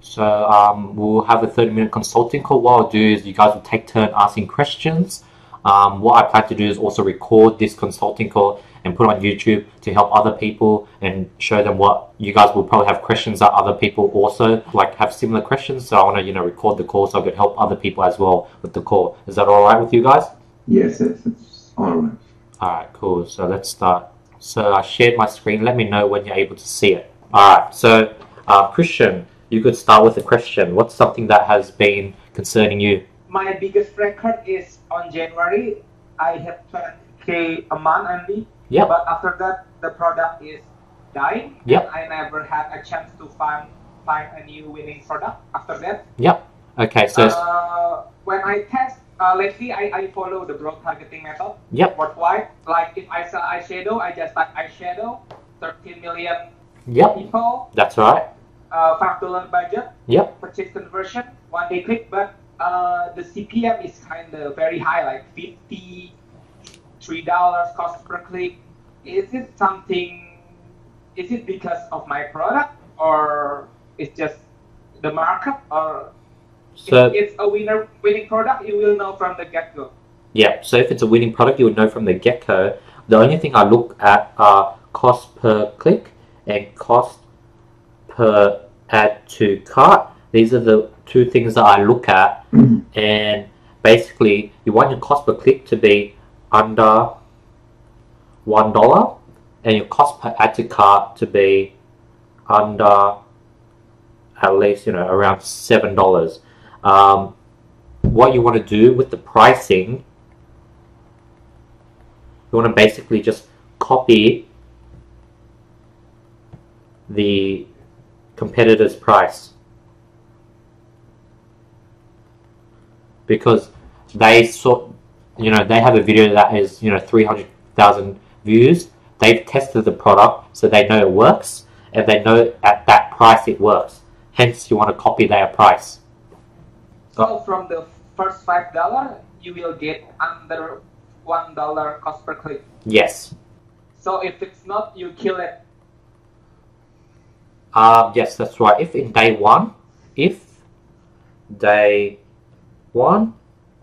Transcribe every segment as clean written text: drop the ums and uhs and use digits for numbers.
So we'll have a 30-minute consulting call. What I'll do is you guys will take turn asking questions. What I plan to do is also record this consulting call and put on YouTube to help other people and show them what you guys will probably have questions that other people also like have similar questions. So I want to record the call so I could help other people as well with the call. Is that all right with you guys? Yes, it's all right. All right, cool. So let's start. So I shared my screen. Let me know when you're able to see it. All right. So Christian, you could start with a question. What's something that has been concerning you? My biggest record is on January. I have 20K a month only. Yep. But after that, the product is dying. Yep. And I never had a chance to find a new winning product after that. Yep. Okay. So when I test, lately I follow the broad targeting method. Yep. Worldwide. Like if I sell eyeshadow, I just type eyeshadow, 13 million yep. people. That's right. $5 budget. Yep. Purchase conversion, 1 day click, but the CPM is kind of very high, like $53 cost per click. Is it because of my product, or it's just the markup, or so if it's a winning product, you will know from the get-go? Yeah, so if it's a winning product, you would know from the get-go. The only thing I look at are cost per click and cost per add to cart. These are the two things that I look at, and basically you want your cost per click to be under $1 and your cost per add to cart to be under at least around $7. What you want to do with the pricing, you want to basically just copy the competitor's price, because they they have a video that is 300,000 views. They've tested the product, so they know it works, and they know at that price it works. Hence, you want to copy their price. So from the first $5, you will get under $1 cost per click. Yes. So if it's not, you kill it. Yes, that's right. If day one,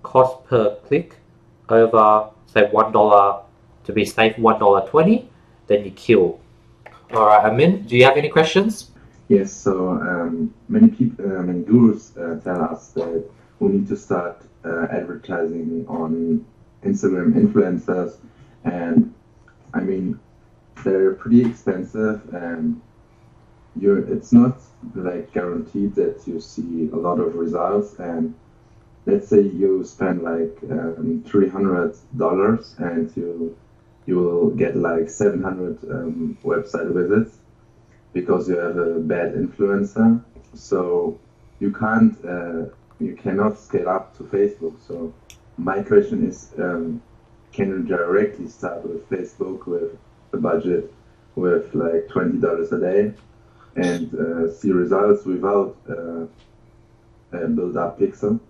cost per click over, say, $1 to be safe, $1.20, then you kill. All right, Amin, do you have any questions? Yes. So many people, many gurus tell us that we need to start advertising on Instagram influencers, and I mean they're pretty expensive, and it's not like guaranteed that you see a lot of results. And let's say you spend like $300 and you will get like 700 website visits because you have a bad influencer. So you cannot scale up to Facebook. So my question is, can you directly start with Facebook with a budget with like $20 a day and see results without a build-up pixel?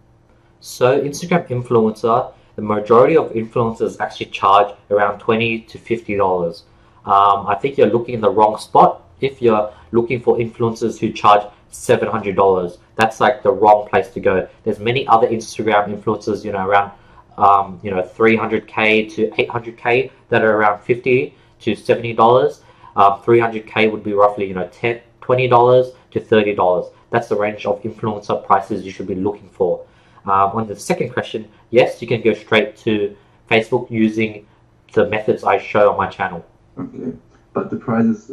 So Instagram influencer, the majority of influencers actually charge around $20 to $50. I think you're looking in the wrong spot if you're looking for influencers who charge $700. That's like the wrong place to go. There's many other Instagram influencers, around 300K to 800K that are around $50 to $70. 300K would be roughly $20 to $30. That's the range of influencer prices you should be looking for. On the second question, yes, you can go straight to Facebook using the methods I show on my channel. Okay, but the prices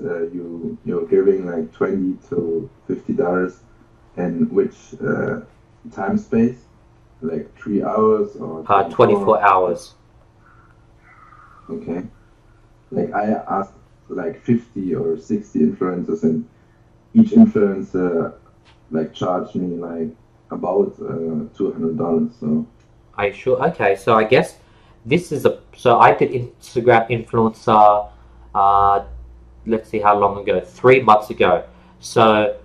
you're giving like $20 to $50, and which time space? Like 3 hours or 24 hours. Okay, like I asked like 50 or 60 influencers, and each influencer like charged me like about $200. So Are you sure? Okay, so I guess this is so I did Instagram influencer let's see how long ago, 3 months ago. So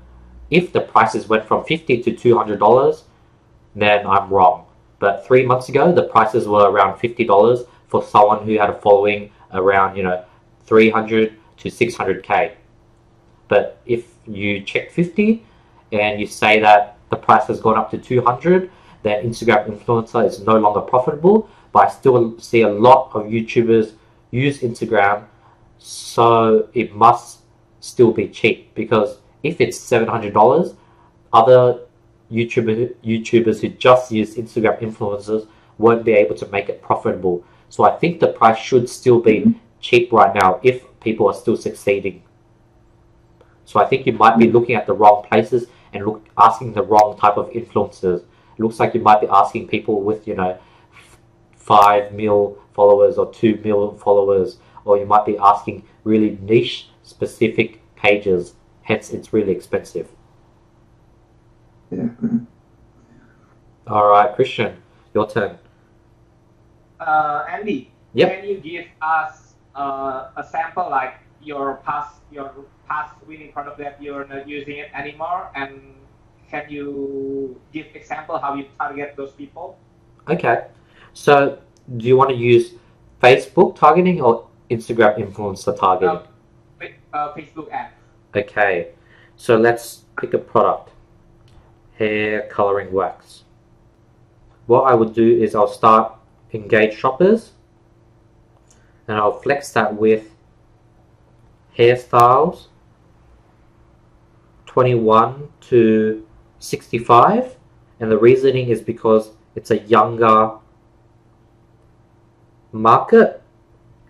if the prices went from $50 to $200, then I'm wrong. But 3 months ago, the prices were around $50 for someone who had a following around 300 to 600K. But if you check 50 and you say that the price has gone up to 200, then Instagram influencer is no longer profitable. But I still see a lot of YouTubers use Instagram, so it must still be cheap, because if it's $700, other YouTubers who just use Instagram influencers won't be able to make it profitable. So I think the price should still be cheap right now if people are still succeeding. So I think you might be looking at the wrong places and asking the wrong type of influencers. It looks like you might be asking people with 5 mil followers or 2 mil followers, or you might be asking really niche specific pages. Hence, it's really expensive. Yeah. All right, Christian, your turn. Andy, Yep. can you give us a sample, like your past winning product that you're not using it anymore, and can you give example how you target those people? Okay, so do you want to use Facebook targeting or Instagram influencer targeting? Facebook ads. Okay, so let's pick a product. Hair coloring wax. What I would do is I'll start engage shoppers, and I'll flex that with hairstyles 21 to 65, and the reasoning is because it's a younger market,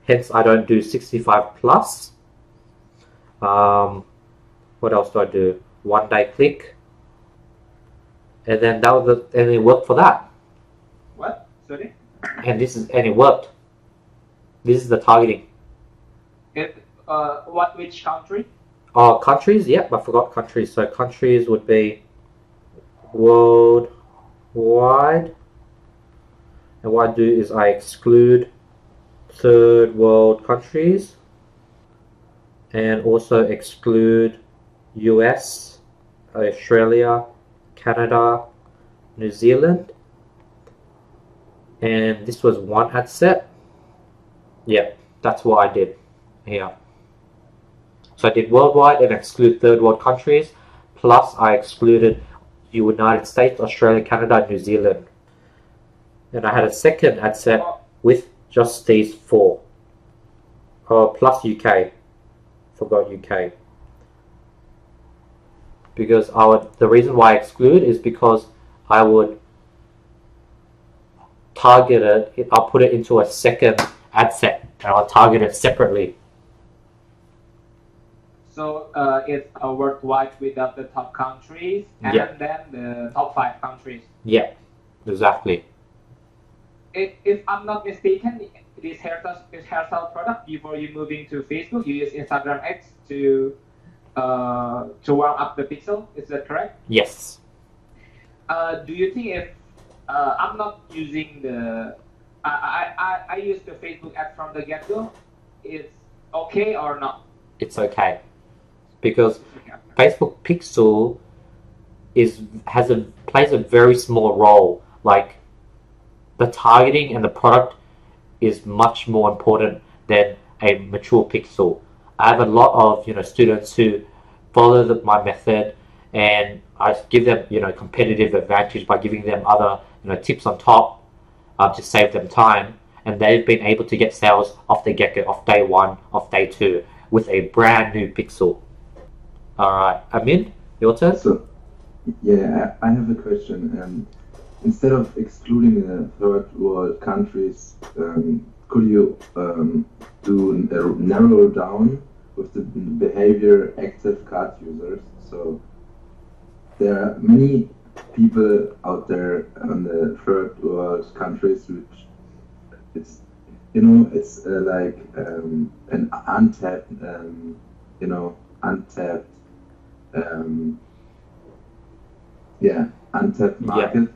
hence I don't do 65 plus. What else do I do? 1 day click, and then and it worked for that. What? Sorry? And it worked. This is the targeting. Which country? Oh, countries? Yep, I forgot countries. So countries would be worldwide. And what I do is I exclude third world countries, and also exclude US, Australia, Canada, New Zealand. And this was one ad set. Yep, that's what I did here. So I did worldwide and exclude third world countries, plus I excluded United States, Australia, Canada, New Zealand. And I had a second ad set with just these 4. Plus UK. Forgot UK. Because the reason why I exclude is because I would target it, I'll put it into a second ad set, and I'll target it separately. So it's worldwide without the top countries, and then the top 5 countries. Yeah, exactly. If I'm not mistaken, this hairstyle product, before you moving to Facebook, you use Instagram X to warm up the pixel. Is that correct? Yes. Do you think if I'm not using I use the Facebook ad from the get-go, it's okay or not? It's okay, because Facebook pixel plays a very small role. Like, the targeting and the product is much more important than a mature pixel. I have a lot of students who follow my method, and I give them competitive advantage by giving them other tips on top to save them time, and they've been able to get sales off the get-go, off day 1, off day 2, with a brand new pixel. All right, Amin, your turn. So, yeah, I have a question. Instead of excluding the third world countries, could you do narrow down with the behavior active card users? So there are many people out there on the third world countries which it's like an untapped untapped market.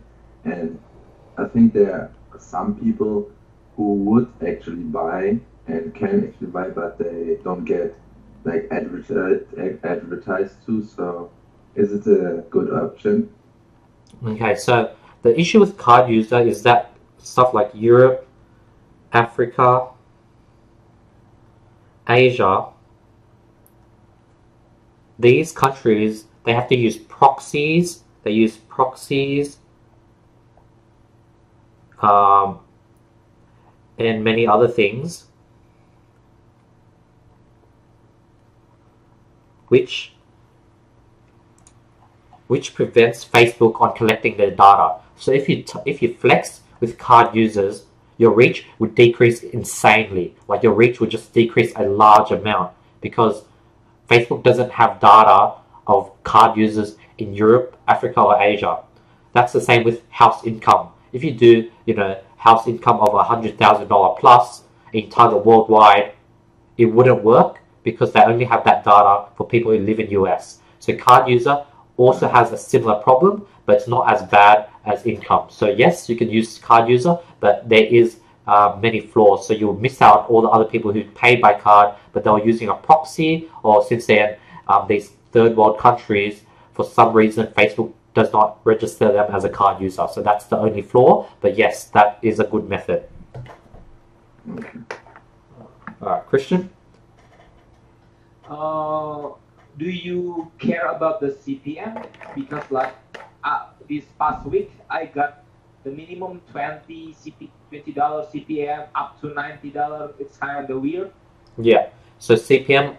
And I think there are some people who would actually buy and can actually buy, but they don't get like advertised to. So is it a good option? Okay, so the issue with card user is that stuff like Europe, Africa, Asia, these countries, they have to use proxies. They use proxies and many other things, which prevents Facebook on collecting their data. So if you flex with card users, your reach would decrease insanely. Like your reach would just decrease a large amount because Facebook doesn't have data of card users in Europe, Africa, or Asia. That's the same with house income. If you do, house income of $100,000 plus in target worldwide, it wouldn't work because they only have that data for people who live in US. So card user also has a similar problem, but it's not as bad as income. So yes, you can use card user, but there is many flaws. So you'll miss out all the other people who paid by card, but they were using a proxy, or since they're these third world countries, for some reason Facebook does not register them as a card user. So that's the only flaw. But yes, that is a good method. Okay. All right, Christian. Do you care about the CPM? Because this past week I got the minimum $20 CPM up to $90. It's kind of weird. Yeah. So CPM,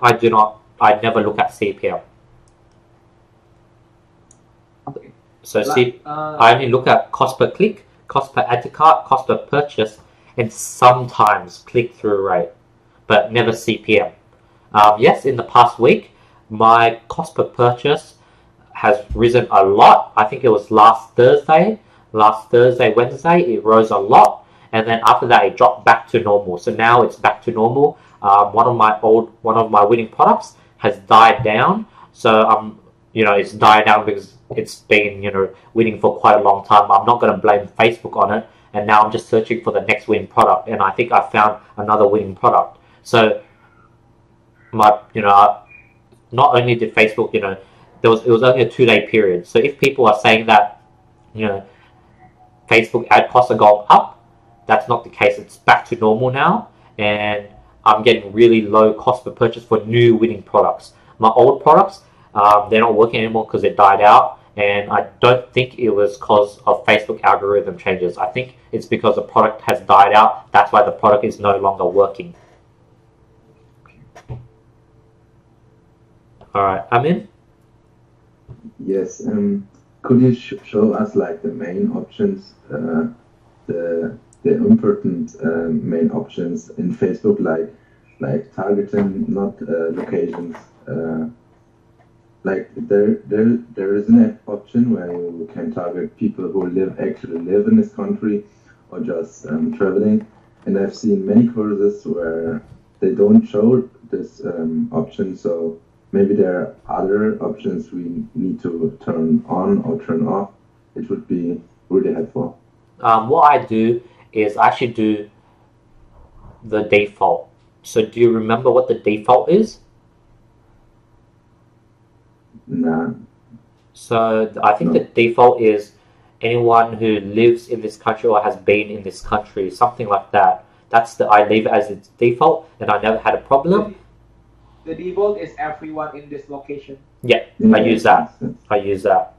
I never look at CPM. Okay. So I only look at cost per click, cost per add to cart, cost per purchase, and sometimes click-through rate, but never CPM. Yes, in the past week, my cost per purchase has risen a lot. I think it was last Thursday, Wednesday, it rose a lot. And then after that, it dropped back to normal. So now it's back to normal. One of my winning products has died down. So it's died down because it's been, winning for quite a long time. I'm not going to blame Facebook on it. And now I'm just searching for the next winning product. And I think I found another winning product. So not only did Facebook, it was only a 2-day period. So if people are saying that, Facebook ad costs are going up, that's not the case. It's back to normal now, and I'm getting really low cost per purchase for new winning products. My old products, they're not working anymore because they died out, and I don't think it was because of Facebook algorithm changes. I think it's because the product has died out. That's why the product is no longer working. All right, Amin? Yes. Could you show us like the main options, the important main options in Facebook, like targeting, not locations. Like there is an option where you can target people who actually live in this country, or just traveling. And I've seen many courses where they don't show this option. So maybe there are other options we need to turn on or turn off. It would be really helpful. What I do is I actually do the default. So do you remember what the default is? Nah. So I think the default is anyone who lives in this country or has been in this country, something like that. I leave it as its default, and I never had a problem. The default is everyone in this location. Yeah, I use that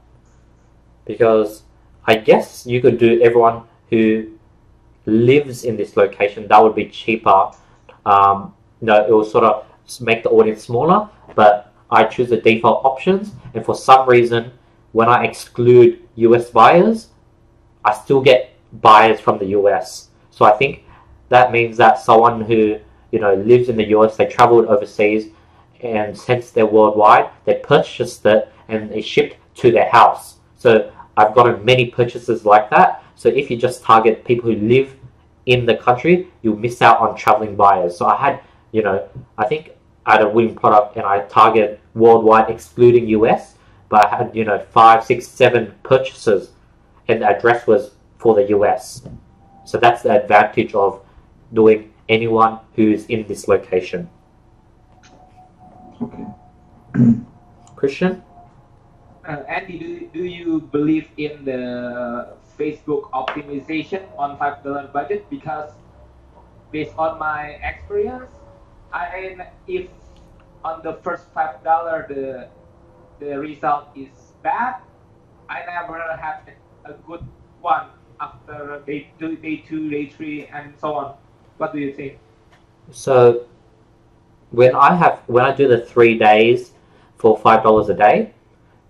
because I guess you could do everyone who lives in this location. That would be cheaper. It will sort of make the audience smaller, but I choose the default options, and for some reason, when I exclude US buyers, I still get buyers from the US. So I think that means that someone who lives in the US, they traveled overseas, and since they're worldwide, they purchased it and they shipped to their house. So I've gotten many purchases like that. So if you just target people who live in the country, you'll miss out on traveling buyers. So I had, I think I had a winning product and I target worldwide excluding US, but I had, 5, 6, 7 purchases and the address was for the US. So that's the advantage of doing anyone who's in this location. Okay. Christian? Andy, do you believe in the Facebook optimization on $5 budget? Because based on my experience, if on the first $5 the the result is bad. I never had a good one after day 2, day 3, and so on. What do you think? So when I do the 3 days for $5 a day,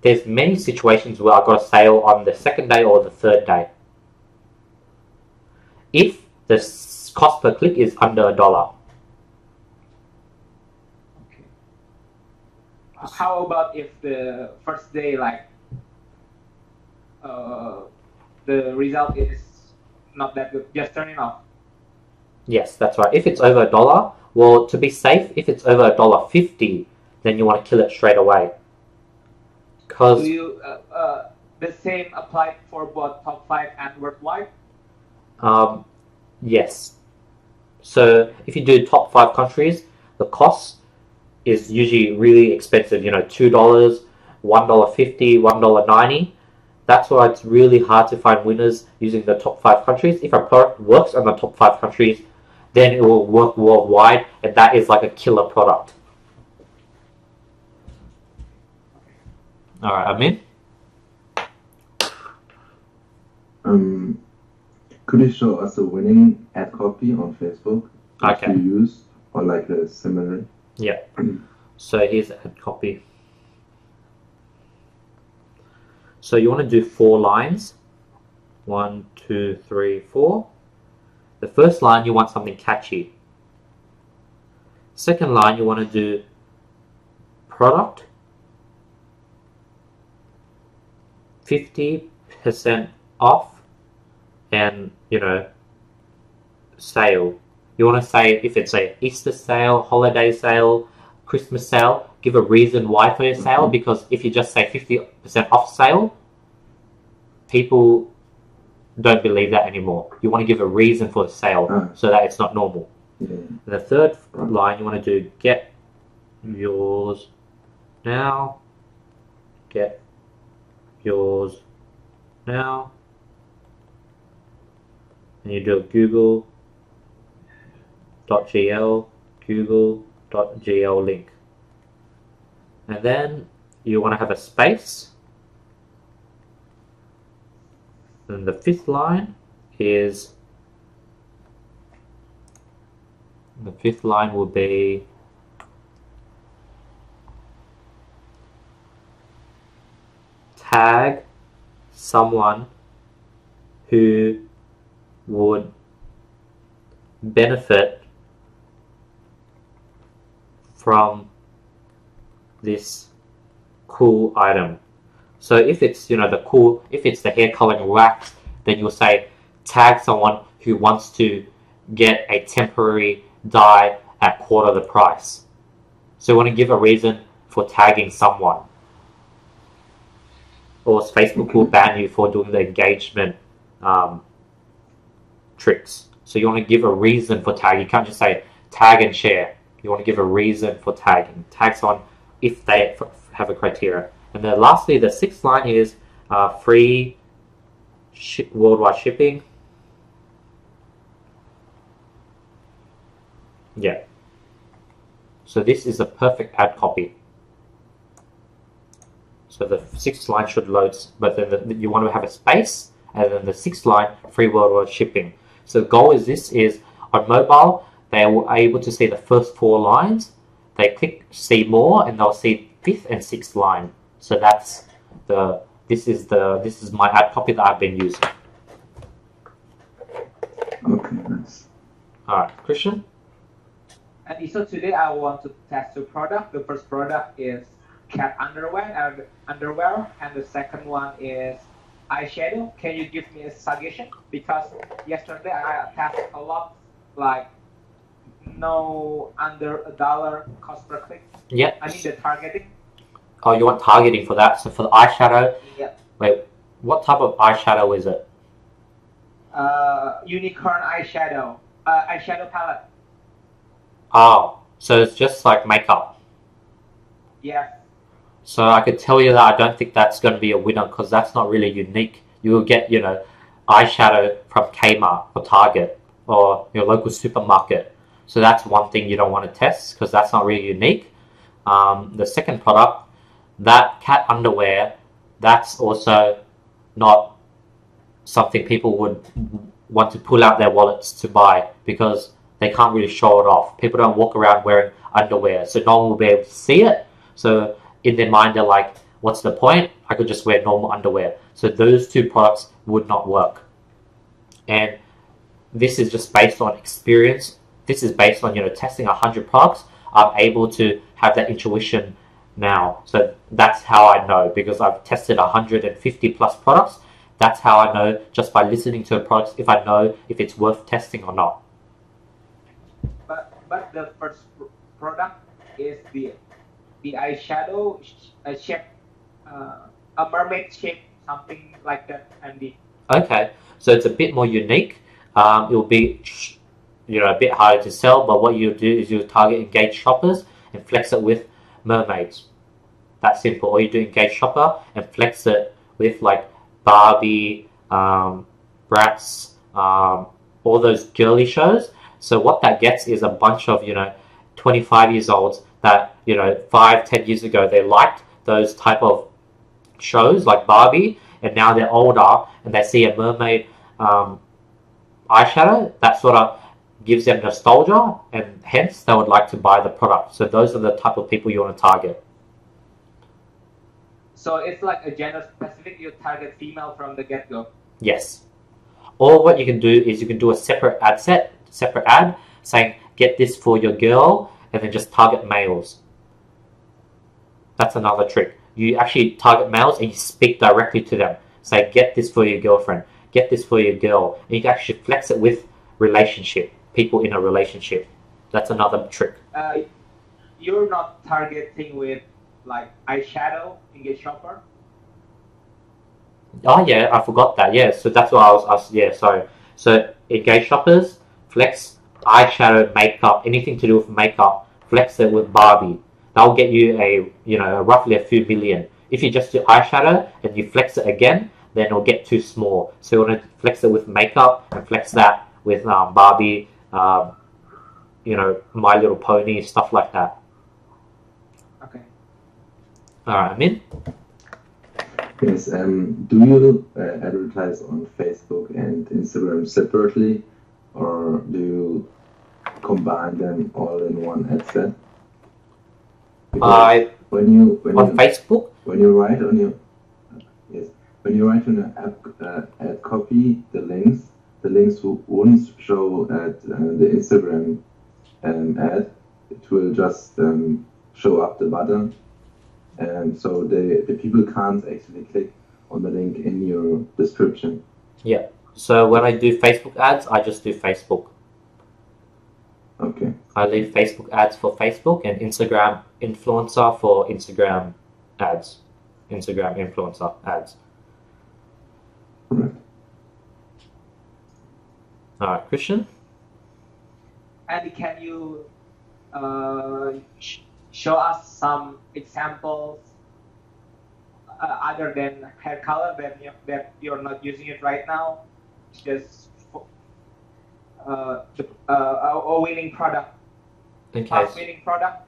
there's many situations where I got a sale on the second day or the third day. If the cost per click is under $1. Okay. How about if the first day, like, the result is not that good, just turn it off? Yes, that's right. If it's over $1, well, to be safe, if it's over $1.50, then you want to kill it straight away. Because do you the same applied for both top 5 and worldwide? yes. So if you do top 5 countries, the cost is usually really expensive. You know, $2, $1.50, $1.90. That's why it's really hard to find winners using the top 5 countries. If a product works on the top 5 countries, then it will work worldwide, and that is like a killer product. All right, Amin? Could you show us a winning ad copy on Facebook that Okay. you use, or like a similar? Yeah. So here's an ad copy. So you want to do 4 lines. 1, 2, 3, 4. The first line, you want something catchy. Second line, you want to do product, 50% off, and, you know, sale. You want to say if it's a Easter sale, holiday sale, Christmas sale, give a reason why for your sale, because if you just say 50% off sale, people don't believe that anymore. You want to give a reason for the sale so that it's not normal. Yeah. The third line, you want to do get yours now, get yours now, and you do a google.gl link, and then you want to have a space. And the 5th line is, the 5th line will be tag someone who would benefit from this cool item. So if it's, you know, if it's the hair coloring wax, then you'll say tag someone who wants to get a temporary dye at quarter the price. So you want to give a reason for tagging someone. Or Facebook will ban you for doing the engagement tricks. So you want to give a reason for tagging. You can't just say tag and share. You want to give a reason for tagging. Tag someone if they have a criteria. And then lastly, the 6th line is free worldwide shipping. Yeah. So this is a perfect ad copy. So the 6th line should load, but then you want to have a space, and then the 6th line, free worldwide shipping. So the goal is on mobile, they are able to see the first 4 lines. They click see more, and they'll see 5th and 6th line. So that's this is my ad copy that I've been using. Okay, nice. All right, Christian. And so today I want to test 2 products. The first product is cat underwear, and the second one is eyeshadow. Can you give me a suggestion? Because yesterday I tested a lot, like no under $1 cost per click. Yep. I need the targeting. Oh, you want targeting for that? So for the eyeshadow, Yep. wait, what type of eyeshadow is it? Unicorn eyeshadow palette. Oh, so it's just like makeup. Yes. So I could tell you that I don't think that's going to be a winner because that's not really unique. You will get, you know, eyeshadow from Kmart or Target or your local supermarket. So that's one thing you don't want to test because that's not really unique. The second product, that cat underwear, that's also not something people would want to pull out their wallets to buy because they can't really show it off. People don't walk around wearing underwear, so no one will be able to see it. So in their mind, they're like, what's the point? I could just wear normal underwear. So those two products would not work. And this is just based on experience. This is based on, testing 100 products. I'm able to have that intuition now. So that's how I know, because I've tested 150 plus products. That's how I know, just by listening to a product, if I know if it's worth testing or not. But the first product is the eyeshadow shape, a mermaid shape, something like that, Andy. Okay, so it's a bit more unique. It will be, a bit harder to sell, but what you do is you target engaged shoppers and flex it with mermaids. That's simple. Or you do engaged shopper and flex it with like Barbie, Bratz, all those girly shows. So what that gets is a bunch of 25 years olds that 5-10 years ago they liked those type of shows like Barbie, and now they're older and they see a mermaid eyeshadow that sort of gives them nostalgia, and hence they would like to buy the product. So those are the type of people you want to target. So it's like a gender specific, you target female from the get-go. Yes. Or what you can do is you can do a separate ad saying get this for your girl, and then just target males. That's another trick. You actually target males and you speak directly to them. Say get this for your girlfriend, get this for your girl, and you can actually flex it with relationship, people in a relationship. That's another trick. You're not targeting with like eyeshadow engaged shopper? Oh yeah, I forgot that. Yeah, so that's what I was. Yeah, sorry. So engaged shoppers, flex eyeshadow, makeup, anything to do with makeup, flex it with Barbie. That'll get you roughly a few million. If you just do eyeshadow and you flex it again, then it'll get too small. So you want to flex it with makeup and flex that with Barbie, My Little Pony, stuff like that. Okay. All right, Amin? Yes. Do you advertise on Facebook and Instagram separately, or do you combine them all in one ad set? On Facebook? When you write on your ad copy, the links won't show at the Instagram ad. It will just show up the button, and so the people can't actually click on the link in your description. Yeah. So when I do Facebook ads, I just do Facebook. Okay. I leave Facebook ads for Facebook and Instagram influencer for Instagram ads. Instagram influencer ads. Right. All right, Christian? Andy, can you show us some examples other than hair color that you're not using it right now? Just a winning product. Okay. Winning product.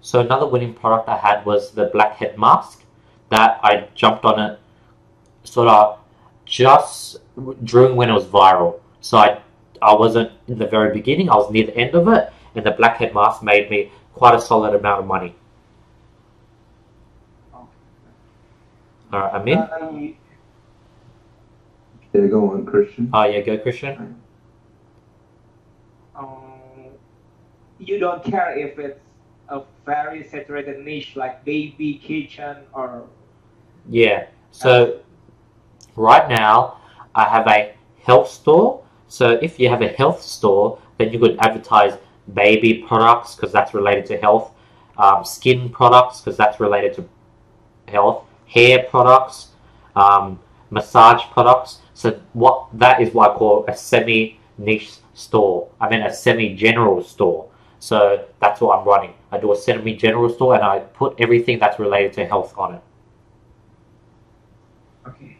So another winning product I had was the blackhead mask that I jumped on it sort of just during when it was viral. So I wasn't in the very beginning, I was near the end of it, and the blackhead mask made me quite a solid amount of money. All right, Amin? Yeah, go on, Christian. Oh yeah, go Christian. You don't care if it's a very saturated niche like baby, kitchen, or... Yeah, so right now I have a health store. So if you have a health store, then you could advertise baby products because that's related to health, skin products because that's related to health, hair products, massage products. So that is what I call a semi-niche store. I mean a semi-general store. So that's what I'm running. I do a semi-general store and I put everything that's related to health on it. Okay.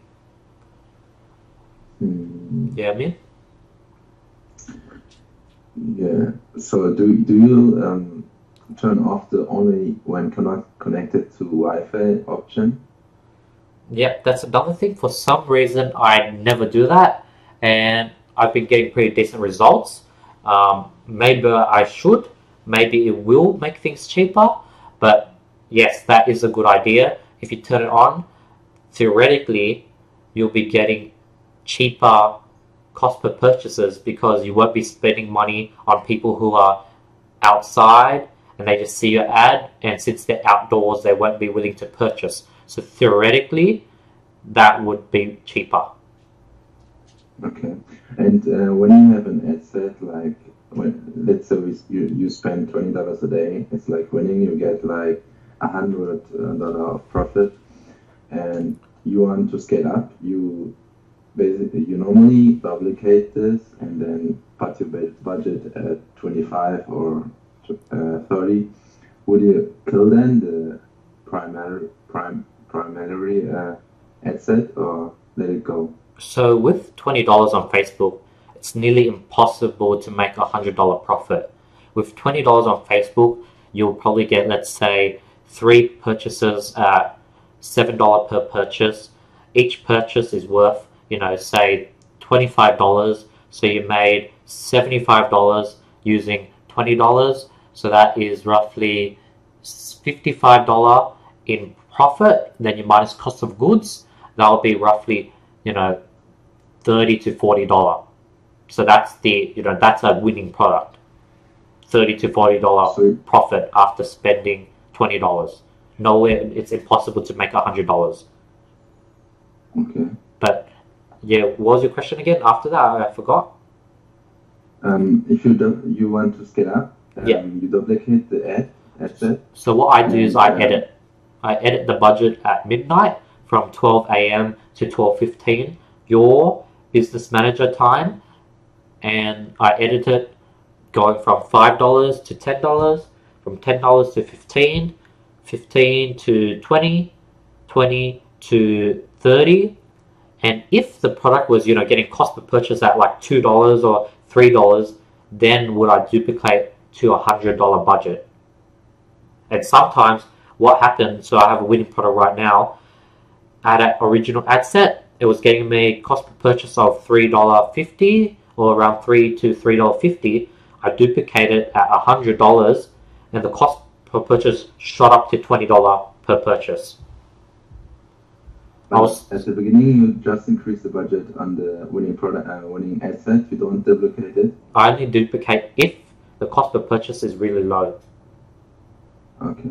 Yeah, Amin? Yeah. So do you turn off the only when connected to Wi-Fi option? Yep, that's another thing. For some reason, I never do that, and I've been getting pretty decent results. Maybe I should. Maybe it will make things cheaper, but yes, that is a good idea. If you turn it on, theoretically, you'll be getting cheaper cost per purchases because you won't be spending money on people who are outside and they just see your ad, and since they're outdoors, they won't be willing to purchase. So theoretically, that would be cheaper. Okay. And when you have an ad set, like let's say you spend $20 a day, it's like winning, you get like $100 of profit, and you want to scale up, you normally duplicate this and then put your budget at 25 or 30. Would you kill then the primary ad set or let it go? So with $20 on Facebook, it's nearly impossible to make $100 profit. With $20 on Facebook, you'll probably get, let's say, 3 purchases at $7 per purchase. Each purchase is worth, say $25. So you made $75 using $20. So that is roughly $55 in profit. Then you minus cost of goods. That'll be roughly, $30 to $40. So that's that's a winning product. $30 to $40 profit after spending $20. Nowhere, it's impossible to make $100. Okay. But yeah, what was your question again? After that, I forgot. If you want to scale up, you duplicate the ad set. So what I do is I edit the budget at midnight from 12 a.m. to 12:15 your business manager time, and I edit it going from $5 to $10, from $10 to 15, 15 to 20, 20 to 30. And if the product was, getting cost per purchase at like $2 or $3, then would I duplicate to $100 budget. And sometimes what happens, so I have a winning product right now, at an original ad set, it was getting me cost per purchase of $3.50 or around $3 to $3.50. I duplicated it at $100 and the cost per purchase shot up to $20 per purchase. At the beginning, you just increase the budget on the winning product, winning ad set. You don't duplicate it. I only duplicate if the cost per purchase is really low. Okay.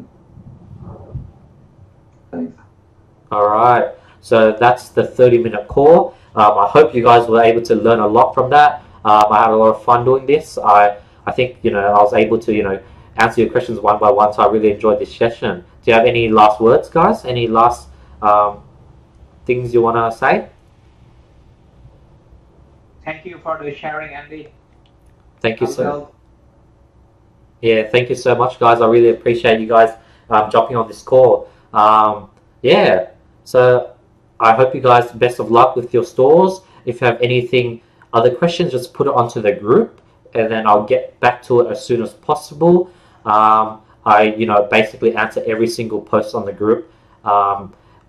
Thanks. All right. So that's the 30-minute call. I hope you guys were able to learn a lot from that. I had a lot of fun doing this. I think I was able to answer your questions one by one. So I really enjoyed this session. Do you have any last words, guys? Any last things you want to say? Thank you for the sharing, Andy. Thank you so. Yeah, thank you so much, guys. I really appreciate you guys jumping on this call. Yeah, so I hope you guys best of luck with your stores. If you have anything, other questions, just put it onto the group, and then I'll get back to it as soon as possible. I basically answer every single post on the group.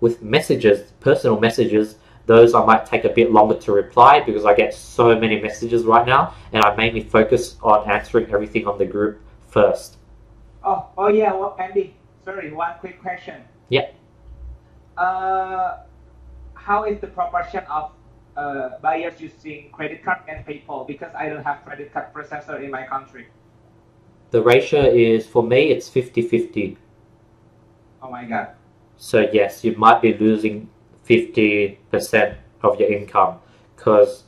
With messages, personal messages, those I might take a bit longer to reply because I get so many messages right now, and I mainly focus on answering everything on the group first. Oh yeah, well, Andy, sorry, one quick question. Yeah. How is the proportion of buyers using credit card and PayPal? Because I don't have credit card processor in my country. The ratio is, for me, it's 50-50. Oh my God. So yes, you might be losing 50% of your income because,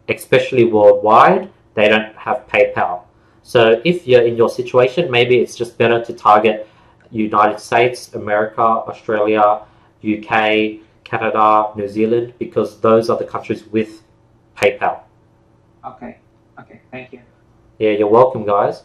especially worldwide, they don't have PayPal. So if you're in your situation, maybe it's just better to target United States, America, Australia, UK, Canada, New Zealand, because those are the countries with PayPal. Okay, thank you. Yeah, you're welcome, guys.